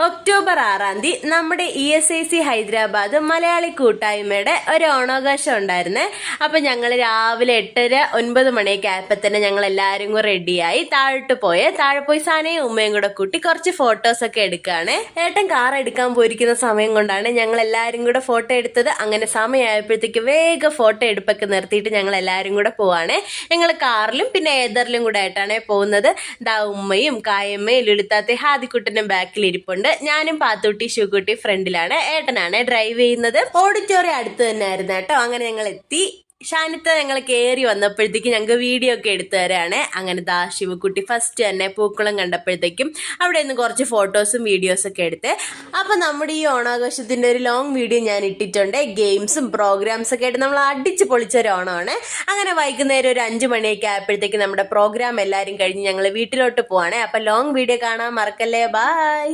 October 6 നമ്മുടെ ESIC Hyderabad Malayali കൂട്ടായ്മയുടെ ഒരു ഓണാഘോഷം ഉണ്ടായിരുന്നേ. അപ്പൊ ഞങ്ങൾ രാവിലെ 8:30-9 മണിയൊക്കെ ആയപ്പോ തന്നെ ഞങ്ങൾ എല്ലാരും കൂടെ റെഡിയായി താഴെ പോയി സാനയും ഉമ്മയും കൂടെ കൂട്ടി കുറച്ച് ഫോട്ടോസ് ഒക്കെ എടുക്കുകയാണ്. ഏട്ടൻ കാർ എടുക്കാൻ പോയിരിക്കുന്ന സമയം കൊണ്ടാണ് ഞങ്ങൾ എല്ലാരും കൂടെ ഫോട്ടോ എടുത്തത്. അങ്ങനെ സമയമായപ്പോഴത്തേക്ക് വേഗം ഫോട്ടോ എടുപ്പൊക്കെ നിർത്തിയിട്ട് ഞങ്ങൾ എല്ലാരും കൂടെ പോവാണ്. ഞങ്ങൾ കാറിലും പിന്നെ ഏതറിലും കൂടെ ആയിട്ടാണ് പോകുന്നത്. ദാ ഉമ്മയും കായമ്മയും ലുളിത്താത്തെ ഹാദിക്കുട്ടനും ബാക്കിൽ ഇരിപ്പുണ്ട്. ഞാനും പാത്തൂട്ടി ഷൂക്കുട്ടി ഫ്രണ്ടിലാണ്. ഏട്ടനാണ് ഡ്രൈവ് ചെയ്യുന്നത്. ഓഡിറ്റോറിയം അടുത്ത് തന്നെ ആയിരുന്നു കേട്ടോ. അങ്ങനെ ഞങ്ങൾ എത്തി. ഷാനിത്ത ഞങ്ങൾ കയറി വന്നപ്പോഴത്തേക്കും ഞങ്ങൾക്ക് വീഡിയോ ഒക്കെ എടുത്തു തരാണ്. അങ്ങനെ ദാ ശിവക്കുട്ടി ഫസ്റ്റ് തന്നെ പൂക്കുളം കണ്ടപ്പോഴത്തേക്കും അവിടെ നിന്ന് കുറച്ച് ഫോട്ടോസും വീഡിയോസും ഒക്കെ എടുത്ത്. അപ്പൊ നമ്മുടെ ഈ ഓണാഘോഷത്തിന്റെ ഒരു ലോങ് വീഡിയോ ഞാൻ ഇട്ടിട്ടുണ്ട്. ഗെയിംസും പ്രോഗ്രാംസ് ഒക്കെ ആയിട്ട് നമ്മൾ അടിച്ച് പൊളിച്ചൊരു ഓണമാണ്. അങ്ങനെ വൈകുന്നേരം ഒരു 5 മണിയൊക്കെ ആയപ്പോഴത്തേക്കും നമ്മുടെ പ്രോഗ്രാം എല്ലാവരും കഴിഞ്ഞ് ഞങ്ങൾ വീട്ടിലോട്ട് പോവാണ്. അപ്പൊ ലോങ് വീഡിയോ കാണാൻ മറക്കല്ലേ. ബൈ.